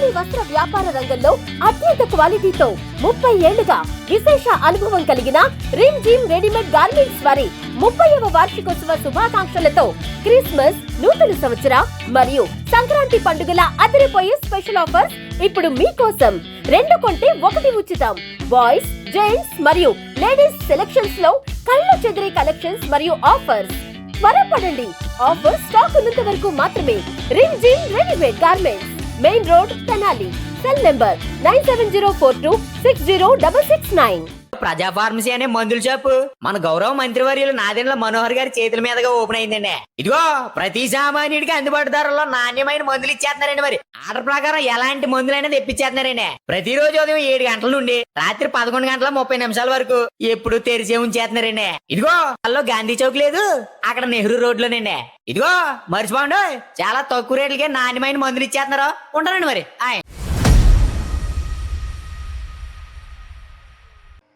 భవానీ వస్త్ర వ్యాపార రంగంలో అత్యంత క్వాలిటీతో 30 ఏళ్లుగా విశేష అనుభవం కలిగిన రిమ్ జిమ్ రెడీమేడ్ గార్మెంట్స్ వారి 30వ వార్షికోత్సవ శుభాకాంక్షలతో క్రిస్మస్, నూతన సంవత్సర మరియు సంక్రాంతి పండుగల అదిరిపోయే స్పెషల్ ఆఫర్స్ ఇప్పుడు మీకోసం. 2 కొంటే 1 ఉచితం. బాయ్స్, జెంట్స్ మరియు లేడీస్ సెలక్షన్స్ లో కళ్ళు చెదిరే కలెక్షన్స్ మరియు ఆఫర్స్. త్వరపడండి, ఆఫర్ స్టాక్ ఉన్నంత వరకు మాత్రమే. Rim gym readymade garments, main road, Tenali. Cell number 9704260669. ప్రజా ఫార్మసీ అనే మందుల షాపు మన గౌరవ మంత్రివర్యులు నాదెండ్ల మనోహర్ గారి చేతుల మీదుగా ఓపెన్ అయిందండి. ఇదిగో ప్రతి సామాన్యుడికి అందుబాటు ధరలో నాణ్యమైన మందులు ఇచ్చేస్తున్నారండి. మరి ఆర్డర్ ప్రకారం ఎలాంటి మందులైనా తెప్పించేస్తున్నారండి. ప్రతిరోజు ఉదయం 7 గంటల నుండి రాత్రి 11:30 వరకు ఎప్పుడు తెరిచే ఉంచేస్తున్నారండి. ఇదిగో అల్లో గాంధీ చౌక్ లేదు, అక్కడ నెహ్రూ రోడ్ లోనండి. ఇదిగో మర్చిపోండి, చాలా తక్కువ రేట్లకే నాణ్యమైన మందులు ఇచ్చేస్తున్నారు. ఉంటారండి మరి.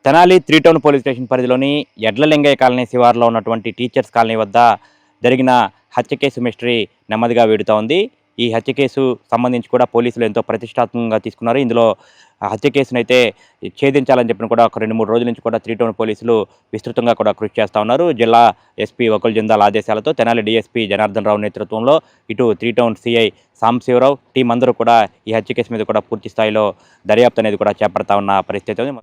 తెనాలి 3 టౌన్ పోలీస్ స్టేషన్ పరిధిలోని ఎడ్లలింగయ్య కాలనీ శివారులో ఉన్నటువంటి టీచర్స్ కాలనీ వద్ద జరిగిన హత్య కేసు మిస్టరీ నెమ్మదిగా వీడుతూ ఉంది. ఈ హత్య కేసు సంబంధించి కూడా పోలీసులు ఎంతో ప్రతిష్టాత్మకంగా తీసుకున్నారు. ఇందులో హత్య కేసును అయితే ఛేదించాలని చెప్పిన కూడా ఒక 2-3 రోజుల నుంచి కూడా 3 టౌన్ పోలీసులు విస్తృతంగా కూడా కృషి చేస్తూ ఉన్నారు. జిల్లా ఎస్పీ వకుల్ జిందాల్ ఆదేశాలతో తెనాలి డిఎస్పీ జనార్దన్ రావు నేతృత్వంలో ఇటు 3 టౌన్ సిఐ సాంబశివరావు టీం అందరూ కూడా ఈ హత్య కేసు మీద కూడా పూర్తి స్థాయిలో దర్యాప్తు అనేది కూడా చేపడతా ఉన్న పరిస్థితి ఉంది.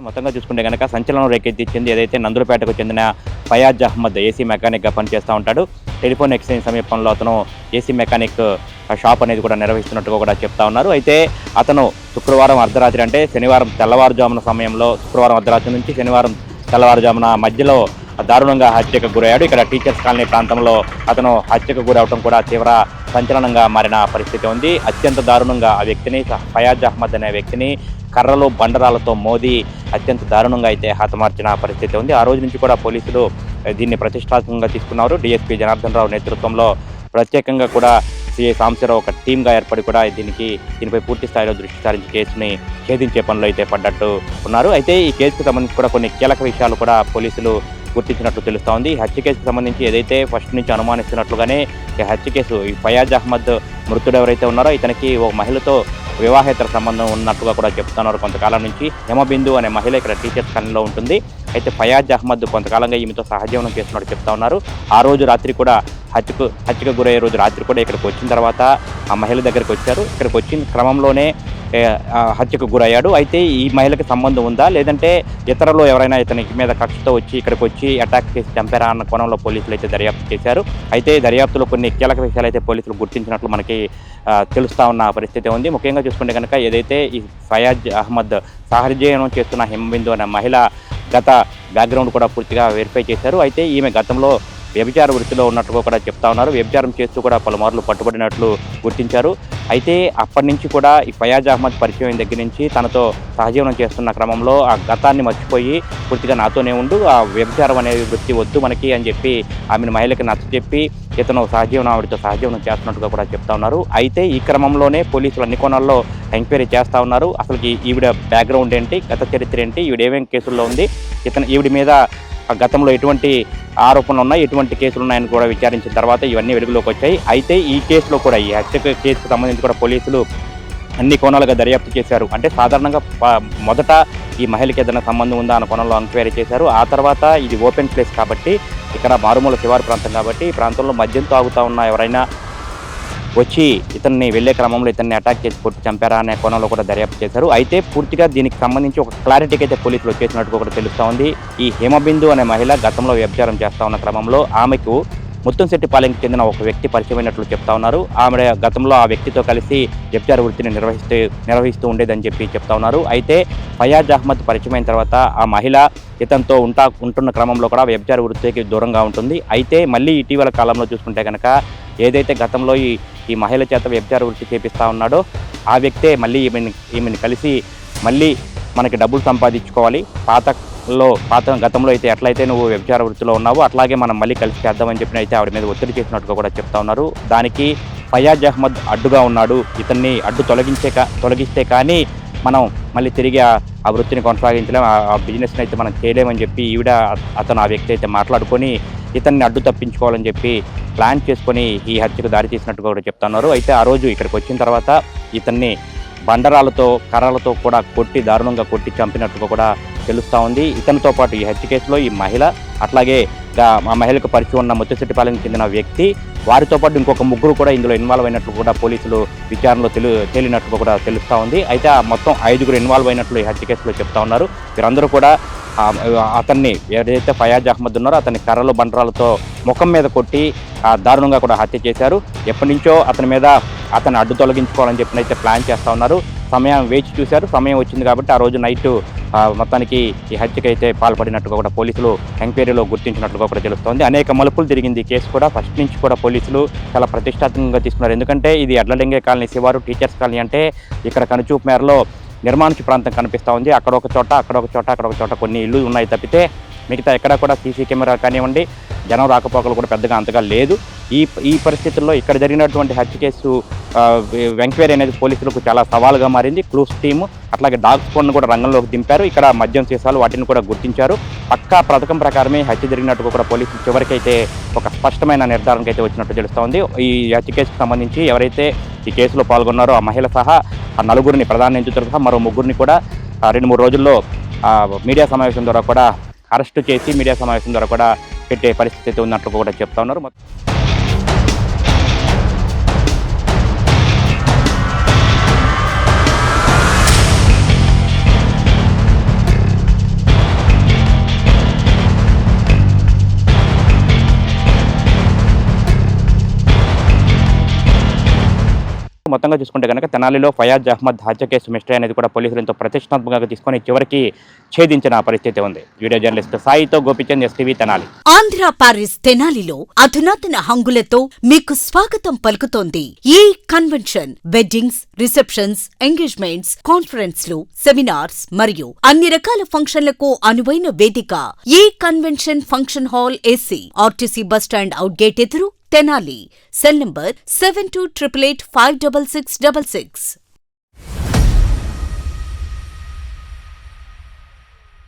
మొత్తంగా చూసుకుంటే కనుక సంచలనం రేకెత్తించింది ఏదైతే నందులపేటకు చెందిన ఫయాజ్ అహ్మద్ ఏసీ మెకానిక్గా పనిచేస్తూ ఉంటాడు. టెలిఫోన్ ఎక్స్చేంజ్ సమీపంలో అతను ఏసీ మెకానిక్ షాప్ అనేది కూడా నిర్వహిస్తున్నట్టుగా కూడా చెప్తా ఉన్నారు. అయితే అతను శుక్రవారం అర్ధరాత్రి, అంటే శనివారం తెల్లవారుజామున సమయంలో, శుక్రవారం అర్ధరాత్రి నుంచి శనివారం తెల్లవారుజామున మధ్యలో దారుణంగా హత్యకు గురయ్యాడు. ఇక్కడ టీచర్స్ కాలనీ ప్రాంతంలో అతను హత్యకు గురవడం కూడా తీవ్ర సంచలనంగా మారిన పరిస్థితి ఉంది. అత్యంత దారుణంగా ఆ వ్యక్తిని, ఫయాజ్ అహ్మద్ అనే వ్యక్తిని కర్రలు, బండరాలతో మోదీ అత్యంత దారుణంగా అయితే హతమార్చిన పరిస్థితి ఉంది. ఆ రోజు నుంచి కూడా పోలీసులు దీన్ని ప్రతిష్టాత్మకంగా తీసుకున్నారు. డిఎస్పీ జనార్దన్ రావు నేతృత్వంలో ప్రత్యేకంగా కూడా సిఐ సాంబశివరావు ఒక టీమ్గా ఏర్పడి కూడా దీనిపై పూర్తి స్థాయిలో దృష్టి సారించి కేసుని ఛేదించే పనులు అయితే పడ్డట్టు ఉన్నారు. అయితే ఈ కేసుకు సంబంధించి కూడా కొన్ని కీలక విషయాలు కూడా పోలీసులు గుర్తించినట్లు తెలుస్తూ ఉంది. ఈ హత్య కేసుకు సంబంధించి ఏదైతే ఫస్ట్ నుంచి అనుమానిస్తున్నట్లుగానే ఈ హత్య కేసు, ఈ ఫయాజ్ అహ్మద్ మృతుడు ఎవరైతే ఉన్నారో ఇతనికి ఒక మహిళతో వివాహేతర సంబంధం ఉన్నట్టుగా కూడా చెప్తున్నారు. కొంతకాలం నుంచి హిమబిందు అనే మహిళ ఇక్కడ టీచర్స్ కాలనీలో ఉంటుంది. అయితే ఫయాజ్ అహ్మద్ కొంతకాలంగా ఈమెతో సహజీవనం చేస్తున్నట్టు చెప్తా ఉన్నారు. ఆ రోజు రాత్రి కూడా హత్యకు గురయ్యే రోజు రాత్రి కూడా ఇక్కడికి వచ్చిన తర్వాత ఆ మహిళ దగ్గరికి వచ్చారు. ఇక్కడికి వచ్చిన క్రమంలోనే హత్యకు గురయ్యాడు. అయితే ఈ మహిళకి సంబంధం ఉందా, లేదంటే ఇతరులు ఎవరైనా ఇతనికి మీద కక్షతో వచ్చి ఇక్కడికి వచ్చి అటాక్ చేసి చంపారా అన్న కోణంలో పోలీసులు అయితే దర్యాప్తు చేశారు. అయితే దర్యాప్తులో కొన్ని కీలక విషయాలు అయితే పోలీసులు గుర్తించినట్లు మనకి తెలుస్తూ ఉన్న పరిస్థితి ఉంది. ముఖ్యంగా చూసుకుంటే కనుక ఏదైతే ఈ ఫయాజ్ అహ్మద్ సహజీవనం చేస్తున్న హిమబిందు అనే మహిళ గత బ్యాక్గ్రౌండ్ కూడా పూర్తిగా వెరిఫై చేశారు. అయితే ఈమె గతంలో వ్యభిచార వృత్తిలో ఉన్నట్టుగా కూడా చెప్తా ఉన్నారు. వ్యభిచారం చేస్తూ కూడా పలుమార్లు పట్టుబడినట్లు గుర్తించారు. అయితే అప్పటి నుంచి కూడా ఈ ఫయాజ్ అహ్మద్ పరిచయం దగ్గర నుంచి తనతో సహజీవనం చేస్తున్న క్రమంలో ఆ గతాన్ని మర్చిపోయి పూర్తిగా నాతోనే ఉండు, ఆ వ్యభిచారం అనే వృత్తి వద్దు మనకి అని చెప్పి ఆమెను మహిళకి నచ్చజెప్పి ఇతను ఆవిడతో సహజీవనం చేస్తున్నట్టుగా కూడా చెప్తా ఉన్నారు. అయితే ఈ క్రమంలోనే పోలీసులు అన్ని కోణాల్లో ఎంక్వైరీ చేస్తూ ఉన్నారు. అసలుకి ఈవిడ బ్యాక్గ్రౌండ్ ఏంటి, గత చరిత్ర ఏంటి, ఈవిడ ఏమేమి కేసుల్లో ఉంది, ఈవిడ మీద గతంలో ఎటువంటి ఆరోపణలు ఉన్నాయి, ఎటువంటి కేసులు ఉన్నాయని కూడా విచారించిన తర్వాత ఇవన్నీ వెలుగులోకి వచ్చాయి. అయితే ఈ కేసులో కూడా, ఈ హత్య కేసుకు సంబంధించి కూడా పోలీసులు అన్ని కోణాలుగా దర్యాప్తు చేశారు. అంటే సాధారణంగా మొదట ఈ మహిళకి ఏదైనా సంబంధం ఉందా అన్న కోణంలో ఎంక్వైరీ చేశారు. ఆ తర్వాత ఇది ఓపెన్ ప్లేస్ కాబట్టి, ఇక్కడ మారుమూల శివారు ప్రాంతం కాబట్టి ఈ ప్రాంతంలో మద్యం తాగుతూ ఉన్న ఎవరైనా వచ్చి ఇతన్ని వెళ్లే క్రమంలో ఇతన్ని అటాక్ చేసి కొట్టి చంపారా అనే కోణంలో కూడా దర్యాప్తు చేశారు. అయితే పూర్తిగా దీనికి సంబంధించి ఒక క్లారిటీకి అయితే పోలీసులు వచ్చేసినట్టు కూడా తెలుస్తూ ఉంది. ఈ హిమబిందు అనే మహిళ గతంలో వ్యభిచారం చేస్తూ ఉన్న క్రమంలో ఆమెకు ముత్తంశెట్టిపాలెంకి చెందిన ఒక వ్యక్తి పరిచయమైనట్లు చెప్తా ఉన్నారు. ఆమె గతంలో ఆ వ్యక్తితో కలిసి వ్యభిచార వృత్తిని నిర్వహిస్తూ ఉండేదని చెప్పి చెప్తా ఉన్నారు. అయితే ఫయాజ్ అహ్మద్ పరిచయమైన తర్వాత ఆ మహిళ ఇతనితో ఉంటున్న క్రమంలో కూడా వ్యభిచార వృత్తికి దూరంగా ఉంటుంది. అయితే మళ్ళీ ఇటీవల కాలంలో చూసుకుంటే కనుక ఏదైతే గతంలో ఈ మహిళ చేత వ్యభిచార వృత్తి చేపిస్తూ ఉన్నాడో ఆ వ్యక్తే మళ్ళీ ఈమెని కలిసి మళ్ళీ మనకి డబ్బులు సంపాదించుకోవాలి, పాత గతంలో అయితే ఎట్లయితే నువ్వు వ్యభిచార వృత్తిలో ఉన్నావో అట్లాగే మనం మళ్ళీ కలిసి చేద్దామని చెప్పిన అయితే ఆవిడ మీద ఒత్తిడి చేసినట్టుగా కూడా చెప్తా ఉన్నారు. దానికి ఫయాజ్ అహ్మద్ అడ్డుగా ఉన్నాడు, ఇతన్ని అడ్డు తొలగిస్తే కానీ మనం మళ్ళీ తిరిగి ఆ వృత్తిని కొనసాగించలేం, ఆ బిజినెస్ని అయితే మనం చేయలేమని చెప్పి ఆ వ్యక్తి అయితే మాట్లాడుకొని ఇతన్ని అడ్డు తప్పించుకోవాలని చెప్పి ప్లాన్ చేసుకొని ఈ హత్యకు దారి తీసినట్టుగా కూడా చెప్తున్నారు. అయితే ఆ రోజు ఇక్కడికి వచ్చిన తర్వాత ఇతన్ని బండరాలతో కర్రలతో కూడా దారుణంగా కొట్టి చంపినట్టుగా కూడా తెలుస్తూ ఉంది. ఇతనితో పాటు ఈ హత్య కేసులో ఈ మహిళ, అట్లాగే ఆ మహిళకు పరిచయం ఉన్న ముత్తుశెట్టిపాలెంకి చెందిన వ్యక్తి, వారితో పాటు ఇంకొక ముగ్గురు కూడా ఇందులో ఇన్వాల్వ్ అయినట్లు కూడా పోలీసులు విచారణలో తేలినట్టుగా కూడా తెలుస్తూ ఉంది. అయితే ఆ మొత్తం 5గురు ఇన్వాల్వ్ అయినట్లు ఈ హత్య కేసులో చెప్తా ఉన్నారు. వీరందరూ కూడా అతన్ని ఏదైతే ఫయాజ్ అహ్మద్ ఉన్నారో అతన్ని కర్రలు బండరాలతో ముఖం మీద కొట్టి దారుణంగా కూడా హత్య చేశారు. ఎప్పటి నుంచో అతన్ని అడ్డు తొలగించుకోవాలని చెప్పినైతే ప్లాన్ చేస్తూ ఉన్నారు. సమయం వేచి చూశారు, సమయం వచ్చింది కాబట్టి ఆ రోజు నైట్ మొత్తానికి ఈ హత్యకి అయితే పాల్పడినట్టుగా కూడా పోలీసులు ఎంక్వైరీలో గుర్తించినట్లుగా కూడా తెలుస్తోంది. అనేక మలుపులు తిరిగింది ఈ కేసు కూడా. ఫస్ట్ నుంచి కూడా పోలీసులు చాలా ప్రతిష్టాత్మకంగా తీసుకున్నారు. ఎందుకంటే ఇది ఎడ్లలింగే కాలనీ శివారు టీచర్స్ కాలనీ అంటే ఇక్కడ కనుచూపు మేరలో నిర్మానుష ప్రాంతం కనిపిస్తూ ఉంది. అక్కడ ఒక చోట కొన్ని ఇళ్ళు ఉన్నాయి తప్పితే మిగతా ఎక్కడ కూడా సీసీ కెమెరా కానివ్వండి, జనం రాకపోకలు కూడా పెద్దగా అంతగా లేదు. ఈ పరిస్థితుల్లో ఇక్కడ జరిగినటువంటి హత్య కేసు ఎంక్వైరీ అనేది పోలీసులకు చాలా సవాలుగా మారింది. క్లూస్ టీము అట్లాగే డాగ్ స్క్వాడ్ను కూడా రంగంలోకి దింపారు. ఇక్కడ మద్యం సీసాలు వాటిని కూడా గుర్తించారు. పక్కా పథకం ప్రకారమే హత్య జరిగినట్టుగా కూడా పోలీసులు చివరికైతే ఒక స్పష్టమైన నిర్ధారణకు అయితే వచ్చినట్టు తెలుస్తూ ఉంది. ఈ హత్య కేసుకు సంబంధించి ఎవరైతే ఈ కేసులో పాల్గొన్నారో ఆ మహిళ సహా ఆ నలుగురిని, ప్రధాన నిందితులు సహా మరో ముగ్గురిని కూడా 2-3 రోజుల్లో మీడియా సమావేశం ద్వారా కూడా అరెస్టు చేసి మీడియా సమావేశం ద్వారా కూడా పెట్టే పరిస్థితి ఉన్నట్లు కూడా చెప్తా ఉన్నారు. మొత్తంగా చూసుకుంటే కనుక తెనాలిలో ఫయాజ్ అహ్మద్ హత్య కేసు మిస్టరీ అనేది కూడా పోలీసులు ఎంతో ప్రతిష్టాత్మకంగా తీసుకొని చివరికి ఛేదించిన పరిస్థితి ఉంది. వీడియో జర్నలిస్ట్ సాయితో గోపిచంద్, ఎస్టీవీ తెనాలి. ఆంధ్ర పారిస్ తెనాలిలో అధునాతన హంగులతో మీకు స్వాగతం పలుకుతోంది ఈ కన్వెన్షన్. వెడ్డింగ్స్, రిసెప్షన్స్, ఎంగేజ్మెంట్స్, కాన్ఫరెన్స్లు, సెమినార్స్ మరియు అన్ని రకాల ఫంక్షన్లకు అనువైన వేదిక ఈ convention function hall AC, RTC bus stand out gate ఎదురు, తెనాలి. Cell number 7288856666.